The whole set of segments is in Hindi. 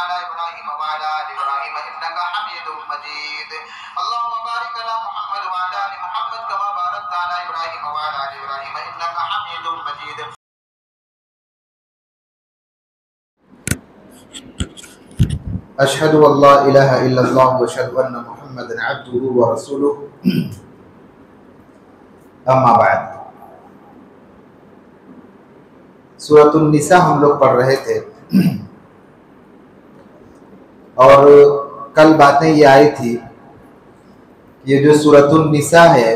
अला इब्राहीम व अला आलि इब्राहीम इन्नका हमीदुम मजीद। अल्लाहुम्मा बारिक अला मुहम्मद व अला आलि मुहम्मद कमा बारकता अला इब्राहीम व अला आलि इब्राहीम इन्नका हमीदुम मजीद। अशहदु अल्ला इलाहा इल्लल्लाह व अशहदु अन्ना मुहम्मदन अब्दुहु व रसूलुहु। अम्मा बाद। सूरतुन निसा हम लोग पढ़ रहे थे और कल बातें ये आई थी, ये जो सूरतुन निसा है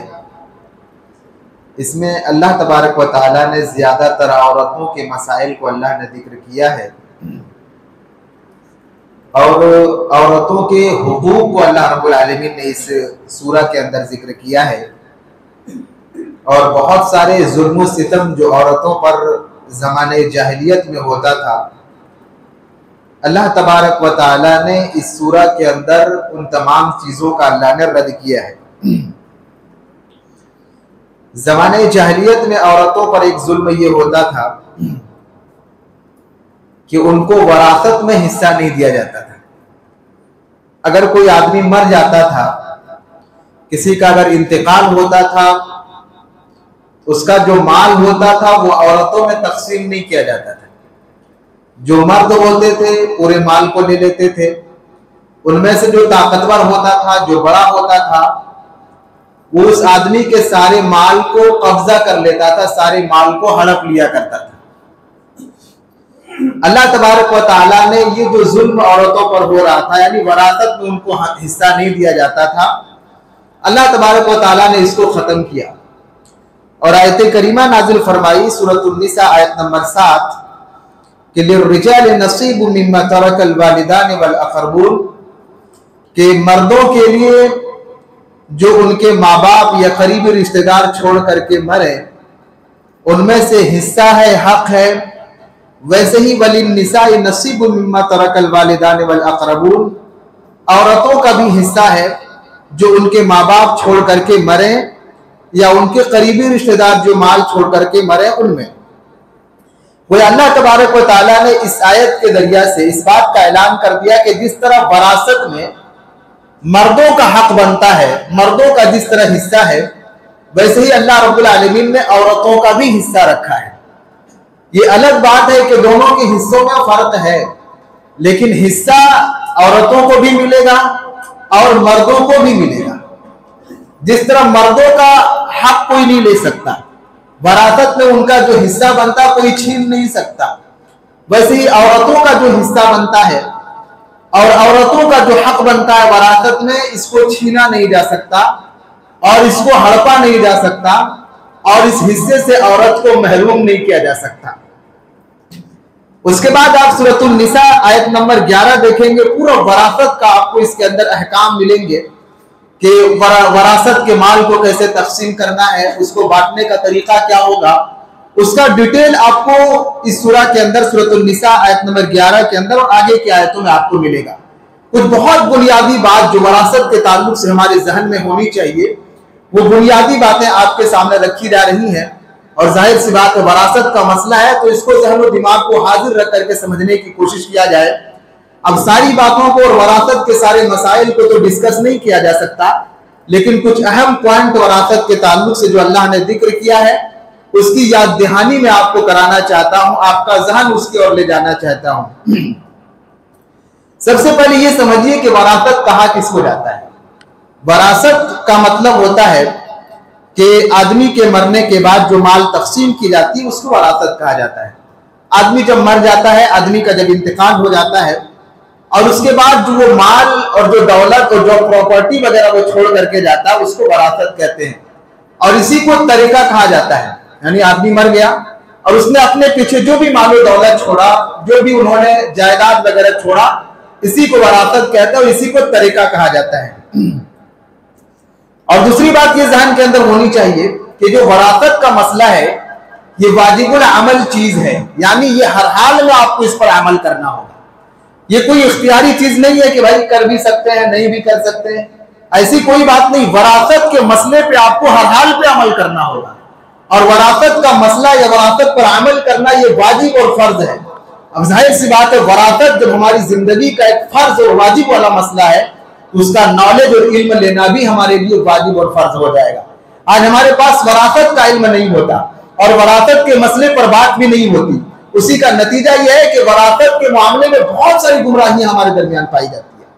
इसमें अल्लाह तबारक व तआला ने ज़्यादातर औरतों के मसाइल को अल्लाह ने जिक्र किया है और औरतों के हुकूक को अल्लाह रब्बुल आलमीन ने इस सूरा के अंदर जिक्र किया है और बहुत सारे जुल्म सितम जो औरतों पर ज़माने जाहिलियत में होता था, अल्लाह तबारक व तआला ने इस सूरा के अंदर उन तमाम चीज़ों का अल्लाह ने रद्द किया है। ज़माने जाहिलियत में औरतों पर एक जुल्म ये होता था कि उनको वरासत में हिस्सा नहीं दिया जाता था। अगर कोई आदमी मर जाता था, किसी का अगर इंतकाल होता था, उसका जो माल होता था वो औरतों में तकसीम नहीं किया जाता था। जो मर्द होते थे पूरे माल को ले लेते थे, उनमें से जो ताकतवर होता था, जो बड़ा होता था, वो उस आदमी के सारे माल को कब्जा कर लेता था, सारे माल को हड़प लिया करता था। अल्लाह तबारक व तआला ने ये जो जुल्म औरतों पर हो रहा था, यानी वरासत में उनको हिस्सा नहीं दिया जाता था, अल्लाह तबारक व तआला ने इसको खत्म किया और आयत करीमा नाजिल फरमाई सूरतुन निसा आयत नंबर 7 कि लिर्रिजाल नसीबु मिम्मा तरकल वालिदान वल अक़रबून, के मर्दों के लिए जो उनके माँ बाप या करीबी रिश्तेदार छोड़ करके मरे उनमें से हिस्सा है, हक है। वैसे ही वलिन निसाई नसीबु मिम्मा तरकल वालिदान वल अक़रबून, औरतों का भी हिस्सा है जो उनके माँ बाप छोड़ करके मरे या उनके करीबी रिश्तेदार जो माल छोड़ करके मरे उनमें। वो अल्लाह तबारक व तआला ने इस आयत के जरिया से इस बात का ऐलान कर दिया कि जिस तरह वरासत में मर्दों का हक बनता है, मर्दों का जिस तरह हिस्सा है, वैसे ही अल्लाह रब्बुल आलमीन ने औरतों का भी हिस्सा रखा है। ये अलग बात है कि दोनों के हिस्सों में फर्क है, लेकिन हिस्सा औरतों को भी मिलेगा और मर्दों को भी मिलेगा। जिस तरह मर्दों का हक कोई नहीं ले सकता, वरासत में उनका जो हिस्सा बनता कोई छीन नहीं सकता, वैसे ही औरतों का जो हिस्सा बनता है और औरतों का जो हक बनता है वरासत में, इसको छीना नहीं जा सकता और इसको हड़पा नहीं जा सकता और इस हिस्से से औरत को महरूम नहीं किया जा सकता। उसके बाद आप सूरतुन निसा आयत नंबर 11 देखेंगे, पूरा वरासत का आपको इसके अंदर अहकाम मिलेंगे कि वरासत के माल को कैसे तकसीम करना है, उसको बांटने का तरीका क्या होगा, उसका डिटेल आपको इस सूरा के अंदर सूरतुन निसा आयत नंबर 11 के अंदर और आगे की आयतों में आपको मिलेगा। कुछ बहुत बुनियादी बात जो वरासत के ताल्लुक से हमारे जहन में होनी चाहिए, वो बुनियादी बातें आपके सामने रखी जा रही हैं और जाहिर सी बात है वरासत का मसला है तो इसको जहन और दिमाग को हाजिर रख करके समझने की कोशिश किया जाए। अब सारी बातों को और वरासत के सारे मसाइल को तो डिस्कस नहीं किया जा सकता, लेकिन कुछ अहम पॉइंट वरासत के ताल्लुक से जो अल्लाह ने जिक्र किया है उसकी याद दहानी में आपको कराना चाहता हूं, आपका जहन उसकी ओर ले जाना चाहता हूं। सबसे पहले ये समझिए कि वरासत कहा किसको जाता है। वरासत का मतलब होता है कि आदमी के मरने के बाद जो माल तकसीम की जाती है उसको वरासत कहा जाता है। आदमी जब मर जाता है, आदमी का जब इंतकाल हो जाता है और उसके बाद जो वो माल और जो दौलत और जो प्रॉपर्टी वगैरह वो छोड़ करके जाता है उसको वरासत कहते हैं और इसी को तरीका कहा जाता है। यानी आदमी मर गया और उसने अपने पीछे जो भी माल दौलत छोड़ा, जो भी उन्होंने जायदाद वगैरह छोड़ा, इसी को वरासत कहते हैं और इसी को तरीका कहा जाता है। और दूसरी बात ये ज़हन के अंदर होनी चाहिए कि जो वरासत का मसला है ये वाजिबुल अमल चीज है, यानी ये हर हाल में आपको इस पर अमल करना होगा। ये कोई इख्तियारी चीज नहीं है कि भाई कर भी सकते हैं नहीं भी कर सकते हैं, ऐसी कोई बात नहीं। वरासत के मसले पे आपको हर हाल पे अमल करना होगा और वरासत का मसला या वरासत पर अमल करना ये वाजिब और फर्ज है। अब जाहिर सी बात है, वरासत जब हमारी जिंदगी का एक फर्ज और वाजिब वाला मसला है तो उसका नॉलेज और इल्म लेना भी हमारे लिए वाजिब और फर्ज हो जाएगा। आज हमारे पास वरासत का इल्म नहीं होता और वरासत के मसले पर बात भी नहीं होती। उसी का नतीजा यह है कि वरासत के मामले में बहुत सारी गुमराहियां हमारे दरमियान पाई जाती है।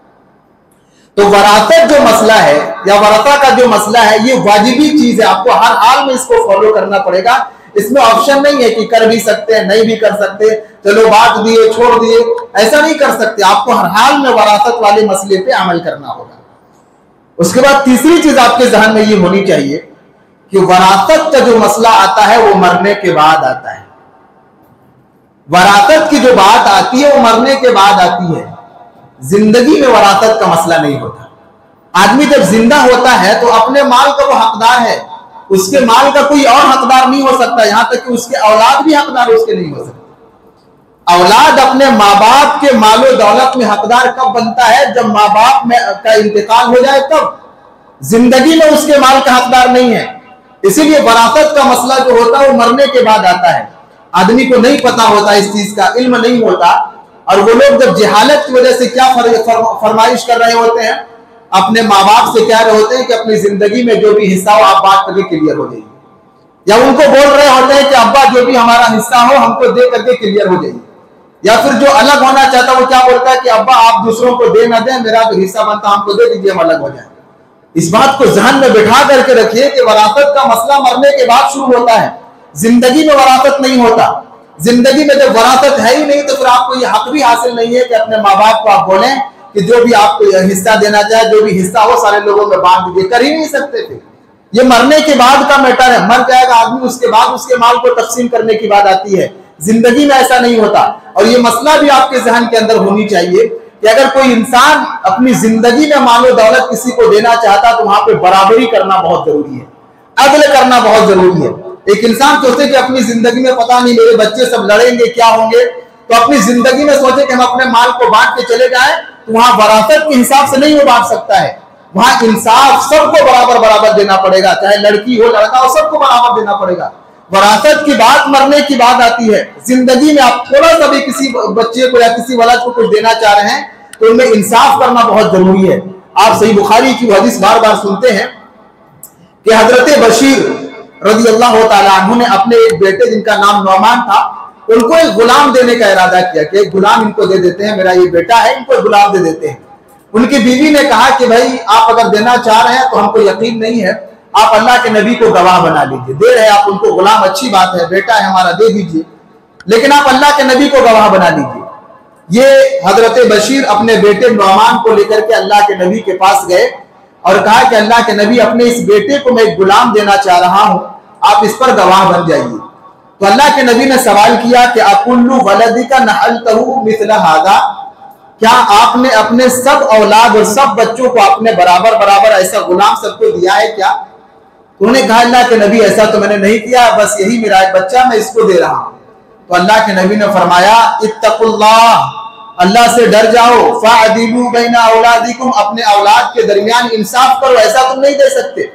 तो वरासत जो मसला है या वरासा का जो मसला है, ये वाजिबी चीज है, आपको हर हाल में इसको फॉलो करना पड़ेगा। इसमें ऑप्शन नहीं है कि कर भी सकते हैं, नहीं भी कर सकते, चलो बात दिए छोड़ दिए, ऐसा नहीं कर सकते। आपको हर हाल में वरासत वाले मसले पे अमल करना होगा। उसके बाद तीसरी चीज आपके जहन में ये होनी चाहिए कि वरासत का जो मसला आता है वो मरने के बाद आता है। वरासत की जो बात आती है वो मरने के बाद आती है। जिंदगी में वरासत का मसला नहीं होता। आदमी जब जिंदा होता है तो अपने माल का वो हकदार है, उसके माल का कोई और हकदार नहीं हो सकता, यहां तक कि उसके औलाद भी हकदार उसके नहीं हो सकते। औलाद अपने माँ बाप के मालो दौलत में हकदार कब बनता है? जब माँ बाप में का इंतकाल हो जाए तब। जिंदगी में उसके माल का हकदार नहीं है। इसीलिए वरासत का मसला जो होता है वो मरने के बाद आता है। आदमी को नहीं पता होता, इस चीज का इल्म नहीं होता, और वो लोग जब जहालत की वजह से क्या फरमाइश कर रहे होते हैं, अपने माँ बाप से कह रहे होते हैं कि अपनी जिंदगी में जो भी हिस्सा हो आप बात करके क्लियर हो जाइए, या उनको बोल रहे होते हैं कि अब्बा जो भी हमारा हिस्सा हो हमको दे करके क्लियर हो जाइए। या फिर जो अलग होना चाहता है वो क्या बोलता है कि अब्बा आप दूसरों को दे ना दें, मेरा जो हिस्सा बनता हमको दे दीजिए, हम अलग हो जाए। इस बात को जहन में बिठा करके रखिए कि वरासत का मसला मरने के बाद शुरू होता है, जिंदगी में वरासत नहीं होता। जिंदगी में जब वरासत है ही नहीं तो फिर आपको ये हक भी हासिल नहीं है कि अपने माँ बाप को आप बोलें कि जो भी आपको हिस्सा देना चाहे, जो भी हिस्सा हो सारे लोगों में बांट दीजिए। कर ही नहीं सकते थे। ये मरने के बाद का मैटर है। मर जाएगा आदमी, उसके बाद उसके माल को तकसीम करने की बात आती है। जिंदगी में ऐसा नहीं होता। और ये मसला भी आपके जहन के अंदर होनी चाहिए कि अगर कोई इंसान अपनी जिंदगी में मालो दौलत किसी को देना चाहता तो वहां पे बराबरी करना बहुत जरूरी है, अदल करना बहुत जरूरी है। एक इंसान सोचे कि अपनी जिंदगी में पता नहीं मेरे बच्चे सब लड़ेंगे क्या होंगे, तो अपनी जिंदगी में सोचे कि हम अपने माल को बांट के चले जाएं, तो वहां वरासत के हिसाब से नहीं वो बांट सकता है। वहां इंसाफ, सबको बराबर बराबर देना पड़ेगा, चाहे लड़की हो लड़का हो, सबको बराबर देना पड़ेगा। वरासत की बात मरने की बात आती है। जिंदगी में आप थोड़ा सा भी किसी बच्चे को या किसी वलद को कुछ देना चाह रहे हैं तो उनमें इंसाफ करना बहुत जरूरी है। आप सही बुखारी की हदीस बार बार सुनते हैं कि हजरत बशीर रज़ी अल्लाह तआला अन्हु ने अपने एक बेटे जिनका नाम नौमान था, उनको एक गुलाम देने का इरादा किया कि एक गुलाम इनको दे देते हैं, मेरा ये बेटा है, इनको गुलाम दे देते हैं। उनकी बीवी ने कहा कि भाई आप अगर देना चाह रहे हैं तो हमको यकीन नहीं है, आप अल्लाह के नबी को गवाह बना लीजिए। दे रहे आप उनको गुलाम, अच्छी बात है, बेटा है हमारा, दे दीजिए, लेकिन आप अल्लाह के नबी को गवाह बना लीजिए। ये हजरत बशीर अपने बेटे नौमान को लेकर के अल्लाह के नबी के पास गए और कहा कि अल्लाह के नबी, अपने इस बेटे को मैं एक गुलाम देना चाह रहा हूं, आप इस पर गवाह बन जाइए। तो अल्लाह के नबी ने सवाल किया कि अकुल्लु वलदिका नहलतहु मिस्ल हादा, क्या आपने अपने सब औलाद और सब बच्चों को आपने बराबर बराबर ऐसा गुलाम सबको दिया है क्या? उन्होंने कहा अल्लाह के नबी ऐसा तो मैंने नहीं किया, बस यही मेरा एक बच्चा, मैं इसको दे रहा हूं। तो अल्लाह के नबी ने फरमाया इत्तकुल्लाह, अल्लाह से डर जाओ, फ़अदिलू बैना औलादिकुम, अपने औलाद के दरमियान इंसाफ करो, ऐसा तुम नहीं दे सकते।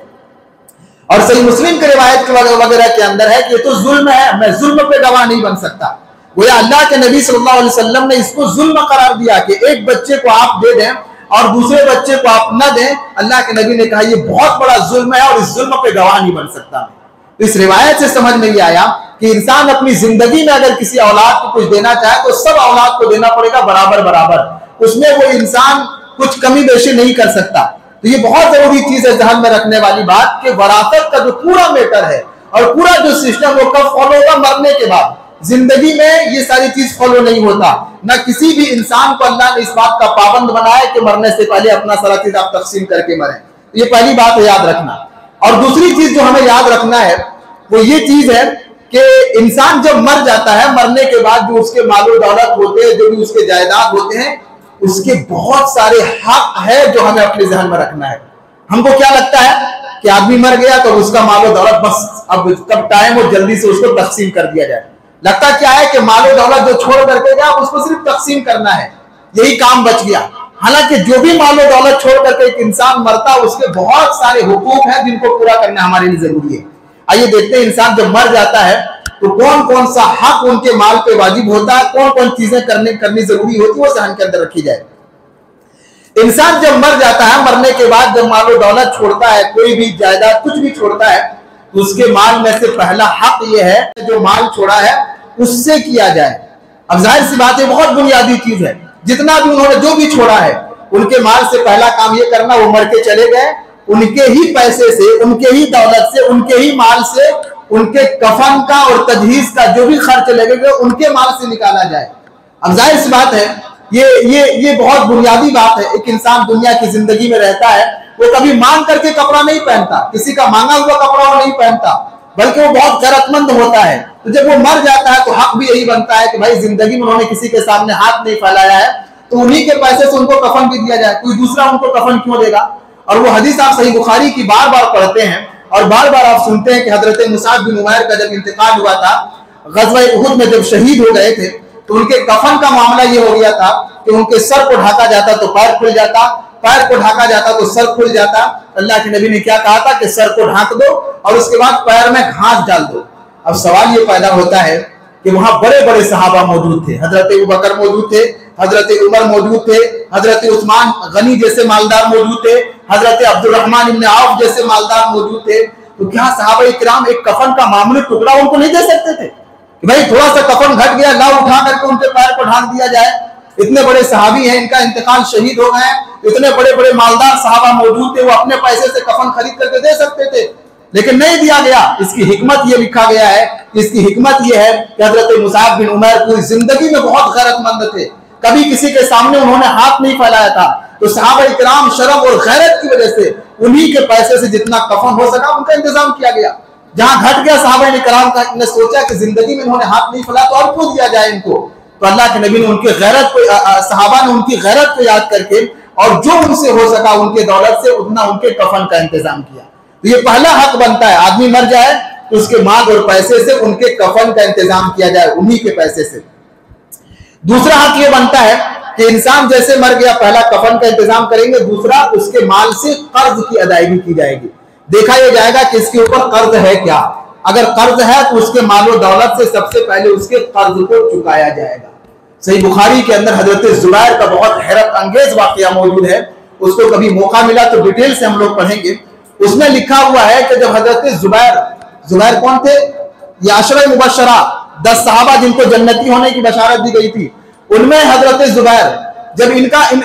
और सही मुस्लिम के रिवायत वगैरह के अंदर है कि ये तो जुल्म है, मैं जुल्म पे गवाह नहीं बन सकता। गोया अल्लाह के नबी सल्लल्लाहु अलैहि वसल्लम ने इसको जुल्म करार दिया कि एक बच्चे को आप दे दें और दूसरे बच्चे को आप न दें। अल्लाह के नबी ने कहा ये बहुत बड़ा जुल्म है और इस जुल्म पे गवाह नहीं बन सकता। तो इस रिवायत से समझ में ये आया कि इंसान अपनी जिंदगी में अगर किसी औलाद को कुछ देना चाहे तो सब औलाद को देना पड़ेगा बराबर बराबर, उसमें वो इंसान कुछ कमी बेशी नहीं कर सकता। तो ये बहुत जरूरी चीज है ध्यान में रखने वाली बात कि वरासत का जो पूरा मैटर है और पूरा जो सिस्टम वो कब फॉलो होगा? मरने के बाद। जिंदगी में ये सारी चीज फॉलो नहीं होता। ना किसी भी इंसान को अल्लाह ने इस बात का पाबंद बनाया कि मरने से पहले अपना सारा चीज आप तकसीम करके मरें। ये पहली बात है याद रखना। और दूसरी चीज जो हमें याद रखना है वो ये चीज है कि इंसान जब मर जाता है, मरने के बाद जो उसके मालो दौलत होते हैं, जो भी उसके जायदाद होते हैं, उसके बहुत सारे हक है जो हमें अपने जहन में रखना है। हमको क्या लगता है कि आदमी मर गया तो उसका मालो दौलत बस अब कब टाइम हो जल्दी से उसको तकसीम कर दिया जाए। लगता क्या है कि मालो दौलत जो छोड़ करके गया उसको सिर्फ तकसीम करना है, यही काम बच गया। हालांकि जो भी मालो दौलत छोड़ करके एक इंसान मरता उसके बहुत सारे हुकूक हैं जिनको पूरा करना हमारे लिए जरूरी है। आइए देखते हैं इंसान जब मर जाता है तो कौन कौन सा हक उनके माल पे वाजिब होता है, कौन कौन चीजें करनी जरूरी होती है, वो जहन के अंदर रखी जाए। इंसान जब मर जाता है, मरने के बाद जब मालो दौलत छोड़ता है, कोई भी जायदाद कुछ भी छोड़ता है, तो उसके माल में से पहला हक यह है जो माल छोड़ा है उससे किया जाए। अब जाहिर सी बात है, बहुत बुनियादी चीज है, जितना भी उन्होंने जो भी छोड़ा है उनके माल से पहला काम ये करना, वो मर के चले गए, उनके ही पैसे से, उनके ही दौलत से, उनके ही माल से उनके कफन का और तजहीज का जो भी खर्च लगेगा उनके माल से निकाला जाए। अब जाहिर सी बात है, ये बहुत बुनियादी बात है। एक इंसान दुनिया की जिंदगी में रहता है, वो कभी मांग करके कपड़ा नहीं पहनता, किसी का मांगा हुआ कपड़ा वो नहीं पहनता, बल्कि वो बहुत जरूरतमंद होता है। तो जब वो मर जाता है तो हक भी यही बनता है कि भाई जिंदगी में उन्होंने किसी के सामने हाथ नहीं फैलाया है, तो उन्हीं के पैसे से उनको कफन भी दिया जाए, कोई दूसरा उनको कफन क्यों देगा। और वो हदीस आप सही बुखारी की बार बार पढ़ते हैं और बार बार आप सुनते हैं कि हजरत मुसाब बिन उमैर का जब इंतकाल हुआ था, गज़वा उहुद में जब शहीद हो गए थे, तो उनके कफन का मामला ये हो गया था कि उनके सर को ढाका जाता तो पैर खुल जाता, पैर को ढाका जाता तो सर खुल जाता। अल्लाह के नबी ने क्या कहा था कि सर को ढाक दो और उसके बाद पैर में घास डाल दो। अब सवाल ये पैदा होता है कि वहां बड़े बड़े सहाबा मौजूद थे, हजरत अबू बकर मौजूद थे, हजरत उमर मौजूद थे, हजरत उस्मान गनी जैसे मालदार मौजूद थे, हजरत अब्दुल रहमान इब्न औफ जैसे मालदार मौजूद थे। तो क्या सहाबा इकराम एक कफन का मामूली टुकड़ा उनको नहीं दे सकते थे कि भाई थोड़ा सा कफन घट गया, लाओ उठा करके उनके पैर को ढाक दिया जाए। इतने बड़े सहाबी हैं, इनका इंतकाल शहीद हो गए, इतने बड़े बड़े मालदार सहाबा मौजूद थे, वो अपने पैसे से कफन खरीद करके दे सकते थे, लेकिन नहीं दिया गया। इसकी हिकमत ये लिखा गया है, इसकी हिकमत ये है कि हजरत मुसाब बिन उमैर पूरी जिंदगी में बहुत गैरतमंद थे, कभी किसी के सामने उन्होंने हाथ नहीं फैलाया था। तो सहाबा इकराम शर्म और गैरत की वजह से उन्हीं के पैसे से जितना कफन हो सका उनका इंतजाम किया गया। जहां घट गया सहाबा इकराम का, ने सोचा कि जिंदगी में उन्होंने हाथ नहीं फैलाया तो और क्यों दिया जाए इनको। तो अल्लाह के नबी ने उनकी गैरत को, सहाबा ने उनकी गैरत को याद करके और जो उनसे हो सका उनके दौलत से उतना उनके कफन का इंतजाम किया। तो ये पहला हक बनता है, आदमी मर जाए तो उसके माल और पैसे से उनके कफन का इंतजाम किया जाए, उन्हीं के पैसे से। दूसरा हक ये बनता है कि इंसान जैसे मर गया, पहला कफन का इंतजाम करेंगे, दूसरा उसके माल से कर्ज की अदायगी की जाएगी। देखा यह जाएगा कि इसके ऊपर कर्ज है क्या, अगर कर्ज है तो उसके मालो दौलत से सबसे पहले उसके कर्ज को चुकाया जाएगा। सही बुखारी के अंदर हजरत जुबैर का बहुत हैरत अंगेज वाकया मौजूद है, उसको कभी मौका मिला तो डिटेल से हम लोग पढ़ेंगे। उसमें लिखा हुआ है कि जब हजरत जुबैर कौन थे, ये अशरा मुबशरा 10 सहाबा जिनको जन्नती होने की बशारत दी गई थी, उनमें हजरत जुबैर जब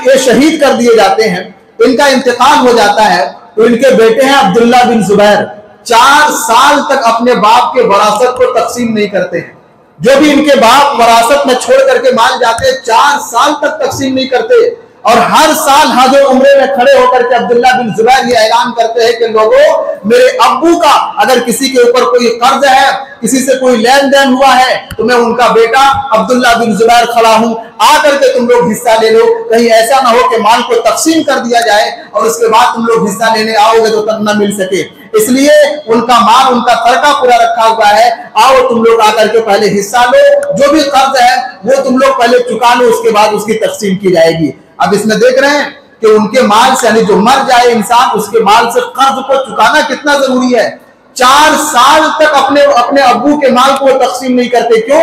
ये शहीद कर दिए जाते हैं, इनका इंतकाल हो जाता है, तो इनके बेटे हैं अब्दुल्ला बिन जुबैर 4 साल तक अपने बाप के वरासत को तकसीम नहीं करते हैं। जो भी इनके बाप वरासत में छोड़ करके माल जाते हैं 4 साल तक तकसीम नहीं करते। और हर साल हज और उम्रे में खड़े होकर के अब्दुल्ला बिन जुबैर ये ऐलान करते हैं कि लोगों, मेरे अब्बू का अगर किसी के ऊपर कोई कर्ज है, किसी से कोई लेन देन हुआ है, तो मैं उनका बेटा अब्दुल्ला बिन जुबैर खड़ा हूं, आकर के तुम लोग हिस्सा ले लो। कहीं ऐसा ना हो कि माल को तकसीम कर दिया जाए और उसके बाद तुम लोग हिस्सा लेने आओगे तो तब न मिल सके। इसलिए उनका माल, उनका तड़का पूरा रखा हुआ है, आओ तुम लोग आकर के पहले हिस्सा लो, जो भी कर्ज है वो तुम लोग पहले चुका लो, उसके बाद उसकी तकसीम की जाएगी। अब इसमें देख रहे हैं कि उनके माल से, यानी जो मर जाए इंसान, उसके माल से कर्ज को चुकाना कितना जरूरी है। 4 साल तक अपने अब्बू के माल को तकसीम नहीं करते, क्यों?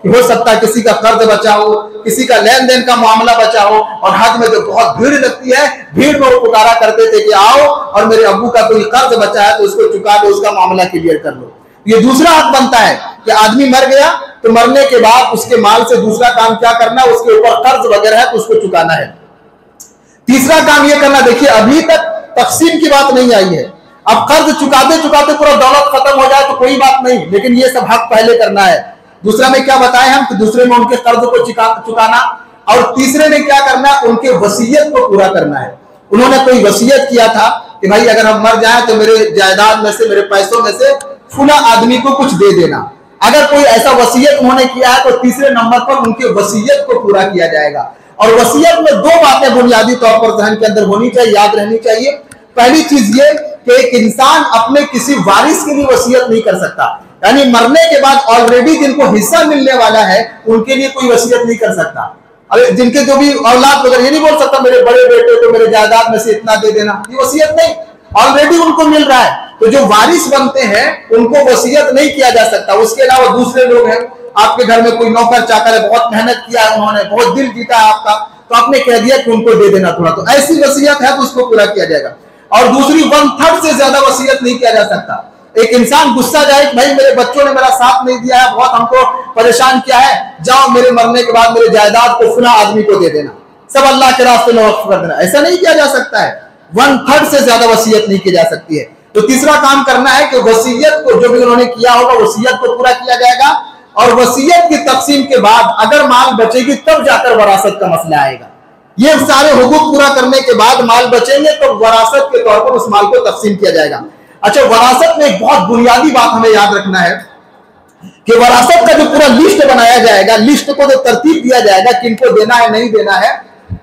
हो सकता है किसी का कर्ज बचा हो, किसी का लेन देन का मामला बचा हो, और हज में जो बहुत भीड़ लगती है, भीड़ में वो पुकारा करते थे कि आओ और मेरे अब्बू का कोई कर्ज बचा है तो उसको चुका दो, उसका मामला क्लियर कर लो। ये दूसरा हक बनता है कि आदमी मर गया तो मरने के बाद उसके माल से दूसरा काम क्या करना है, उसके ऊपर कर्ज वगैरह है तो उसको चुकाना है। तीसरा काम यह करना, देखिए अभी तक तकसीम की बात नहीं आई है, अब कर्ज चुकाते चुकाते पूरा दौलत खत्म हो जाए तो कोई बात नहीं, लेकिन ये सब हक पहले करना है। दूसरा में क्या बताए हम कि दूसरे में उनके कर्ज को चुकाना, और तीसरे में क्या करना है, उनके वसीयत को पूरा करना है। उन्होंने कोई वसीयत किया था कि भाई अगर हम मर जाएं तो मेरे जायदाद में से, मेरे पैसों में से फुला आदमी को कुछ दे देना। अगर कोई ऐसा वसीयत उन्होंने किया है तो तीसरे नंबर पर उनके वसीयत को पूरा किया जाएगा। और वसीयत में 2 बातें बुनियादी तौर पर ध्यान के अंदर होनी चाहिए, याद रहनी चाहिए। पहली चीज ये कि एक इंसान अपने किसी वारिस के लिए वसीयत नहीं कर सकता, यानी मरने के बाद ऑलरेडी जिनको हिस्सा मिलने वाला है उनके लिए कोई वसीयत नहीं कर सकता। अरे जिनके जो भी औलाद वगैरह, ये नहीं बोल सकता मेरे बड़े बेटे को मेरे जायदाद में से इतना दे देना, ये वसीयत नहीं। ऑलरेडी उनको मिल रहा है। तो जो वारिस बनते हैं उनको वसीयत नहीं किया जा सकता। उसके अलावा दूसरे लोग हैं, आपके घर में कोई नौकर चाकर है, बहुत मेहनत किया है उन्होंने, बहुत दिल जीता है आपका, तो आपने कह दिया कि उनको दे देना थोड़ा, तो ऐसी वसीयत है तो उसको पूरा किया जाएगा। और दूसरी 1/3 से ज्यादा वसीयत नहीं किया जा सकता। एक इंसान गुस्सा जाए, भाई मेरे बच्चों ने मेरा साथ नहीं दिया है, बहुत हमको परेशान किया है, जाओ मेरे मरने के बाद मेरे जायदाद को फला आदमी को दे देना, सब अल्लाह के रास्ते में वक्फ कर देना, ऐसा नहीं किया जा सकता है। 1/3 से ज्यादा वसीयत नहीं की जा सकती है। तो तीसरा काम करना है कि वसीयत को जो भी उन्होंने किया होगा वसीयत को पूरा किया जाएगा, और वसीयत की तकसीम के बाद अगर माल बचेगी तब जाकर वरासत का मसला आएगा। ये सारे हुकूक पूरा करने के बाद माल बचेंगे तो वरासत के तौर पर उस माल को तकसीम किया जाएगा। अच्छा, वरासत में एक बहुत बुनियादी बात हमें याद रखना है कि वरासत का जो पूरा लिस्ट बनाया जाएगा, लिस्ट को जो तरतीब दिया जाएगा किनको देना है नहीं देना है,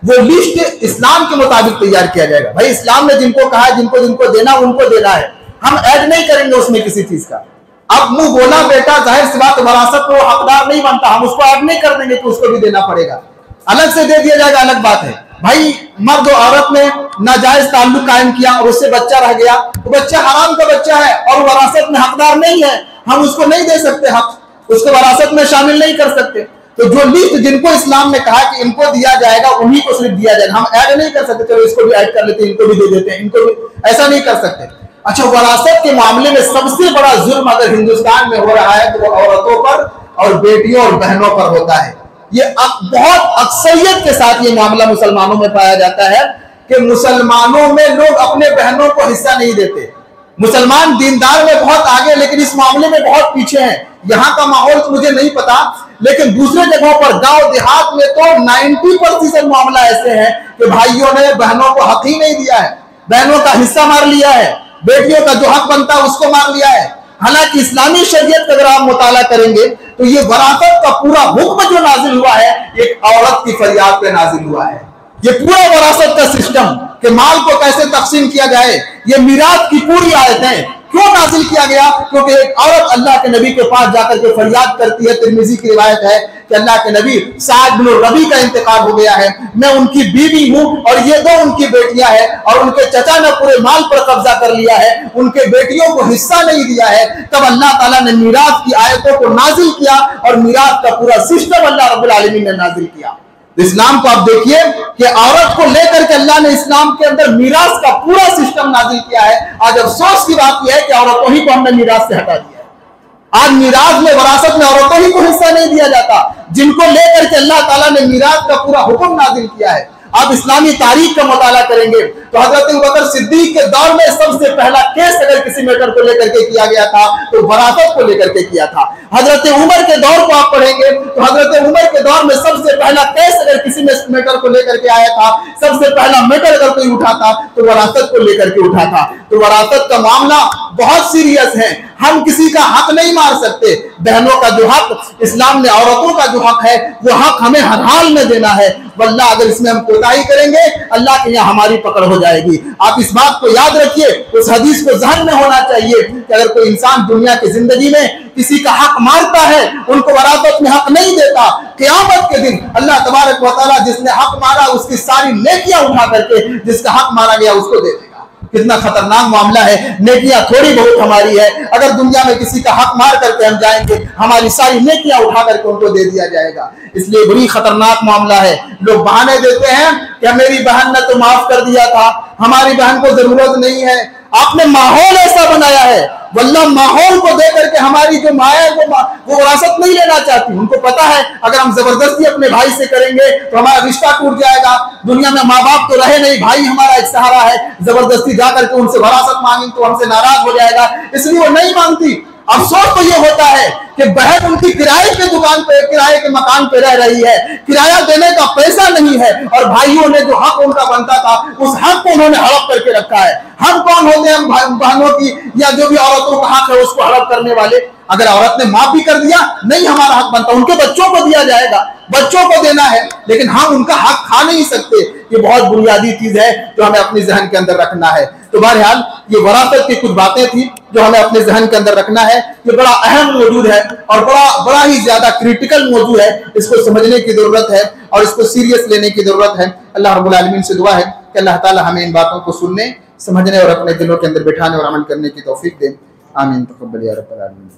वो लिस्ट इस्लाम के मुताबिक तैयार किया जाएगा। भाई इस्लाम ने जिनको कहा है जिनको जिनको देना उनको देना है, हम ऐड नहीं करेंगे उसमें किसी चीज का। अब मुंह बोला बेटा, जाहिर सी बात वरासत में वो हकदार नहीं बनता, हम उसको ऐड नहीं कर देंगे तो उसको भी देना पड़ेगा, अलग से दे दिया जाएगा, अलग बात है। भाई मर्द और औरत ने नाजायज ताल्लुक कायम किया और उससे बच्चा रह गया, तो बच्चा हराम का बच्चा है और वरासत में हकदार नहीं है, हम उसको नहीं दे सकते हक, उसको वरासत में शामिल नहीं कर सकते। तो जो लिस्ट जिनको इस्लाम ने कहा कि इनको दिया जाएगा उन्हीं को सिर्फ दिया जाएगा, हम ऐड नहीं कर सकते, चलो इसको भी ऐड कर लेते हैं, इनको भी दे देते हैं, इनको भी, ऐसा नहीं कर सकते। अच्छा, वरासत के मामले में सबसे बड़ा जुल्म अगर हिंदुस्तान में हो रहा है तो वो औरतों पर और बेटियों और बहनों पर होता है। ये बहुत अक्सरियत के साथ ये मामला मुसलमानों में पाया जाता है कि मुसलमानों में लोग अपने बहनों को हिस्सा नहीं देते। मुसलमान दीनदार में बहुत आगे लेकिन इस मामले में बहुत पीछे हैं। यहाँ का माहौल तो मुझे नहीं पता, लेकिन दूसरे जगहों पर गांव देहात में तो 90% मामला ऐसे हैं कि भाइयों ने बहनों को हक ही नहीं दिया है, बहनों का हिस्सा मार लिया है, बेटियों का जो हक बनता है उसको मार लिया है। हालांकि इस्लामी शरीयत का अगर आप मुताला करेंगे तो ये वरासत का पूरा हुक्म जो नाजिल हुआ है एक औरत की फरियाद पे नाजिल हुआ है। ये पूरा वरासत का सिस्टम कि माल को कैसे तकसीम किया जाए, ये मीरात की पूरी आयतें क्यों नाजिल किया गया? क्योंकि एक औरत अल्लाह के नबी के पास जाकर के फरियाद करती है। तिरमिज़ी की रिवायत है कि अल्लाह के नबी साद बिन रबी का इंतकाल हो गया है, मैं उनकी बीवी हूं और ये दो उनकी बेटियां हैं और उनके चचा ने पूरे माल पर कब्जा कर लिया है, उनके बेटियों को हिस्सा नहीं दिया है। तब अल्लाह ताला ने मीरात की आयतों को नाजिल किया और मीरात का पूरा सिस्टम अल्लाह रब्बुल आलमीन ने नाजिल किया। इस्लाम को आप देखिए कि औरत को लेकर के अल्लाह ने इस्लाम के अंदर मीरास का पूरा सिस्टम नाजिल किया है। आज अफसोस की बात यह है कि औरतों ही को हमने मीरास से हटा दिया है। आज मीरास में वरासत में औरतों ही को हिस्सा नहीं दिया जाता, जिनको लेकर के अल्लाह ताला ने मीरास का पूरा हुक्म नाजिल किया है। आप इस्लामी तारीख का मुताला करेंगे तो हजरत अबू बकर सिद्दीक के दौर में सबसे पहला केस अगर किसी मैटर को लेकर के किया गया था तो वरासत को लेकर के किया था। हजरत उमर के दौर को आप पढ़ेंगे तो हजरत उमर के दौर में सबसे पहला केस अगर किसी मैटर को लेकर के आया था, सबसे पहला मैटर अगर कोई उठा था तो वरासत को लेकर के उठा था। तो वरासत का मामला बहुत सीरियस है, हम किसी का हक नहीं मार सकते। बहनों का जो हक इस्लाम ने औरतों का जो हक है वो हक हमें हर हाल में देना है, वल्लाह अगर इसमें हम कोताही करेंगे अल्लाह के यहाँ हमारी पकड़ हो जाएगी। आप इस बात को याद रखिए, उस हदीस को ज़हन में होना चाहिए कि अगर कोई इंसान दुनिया की जिंदगी में किसी का हक मारता है, उनको वरासत में हक नहीं देता, क़यामत के दिन अल्लाह तबारक व तआला जिसने हक मारा उसकी सारी नेकियां उठा करके जिसका हक मारा गया उसको दे देगा। कितना खतरनाक मामला है। नेकियां थोड़ी बहुत हमारी है, अगर दुनिया में किसी का हक मार करके हम जाएंगे हमारी सारी नेकियां उठा करके उनको दे दिया जाएगा। इसलिए बड़ी खतरनाक मामला है। लोग बहाने देते हैं कि मेरी बहन ने तो माफ कर दिया था, हमारी बहन को जरूरत नहीं है। आपने माहौल ऐसा बनाया है, वल्लाह माहौल को दे करके हमारी जो माँ है वो विरासत नहीं लेना चाहती। उनको पता है अगर हम जबरदस्ती अपने भाई से करेंगे तो हमारा रिश्ता टूट जाएगा। दुनिया में माँ बाप तो रहे नहीं, भाई हमारा एक सहारा है, जबरदस्ती जाकर के उनसे विरासत मांगेंगे तो हमसे नाराज हो जाएगा, इसलिए वो नहीं मांगती। अफसोस तो ये होता है कि बहन उनकी किराए के दुकान पे, किराए के मकान पे रह रही है, किराया देने का पैसा नहीं है और भाइयों ने जो हक उनका बनता था उस हक को उन्होंने हड़प करके रखा है। हम कौन होते हैं बहनों की या जो भी औरतों का हक है उसको हड़प करने वाले? अगर औरत ने माफ भी कर दिया नहीं हमारा हक बनता, उनके बच्चों को दिया जाएगा, बच्चों को देना है, लेकिन हम उनका हक खा नहीं सकते। ये बहुत बुनियादी चीज है जो हमें अपने जहन के अंदर रखना है। तो बहरहाल ये वरासत की कुछ बातें थी जो हमें अपने जहन के अंदर रखना है। ये बड़ा अहम मौजूद है और बड़ा ही ज्यादा क्रिटिकल मौजूद है, इसको समझने की जरूरत है और इसको सीरियस लेने की जरूरत है। अल्लाह रब्बुल आलमीन से दुआ है कि अल्लाह ताला हमें इन बातों को सुनने, समझने और अपने दिलों के अंदर बैठाने और अमल करने की तौफीक दे। आमीन तक़ब्बल या रब्बल आलमीन।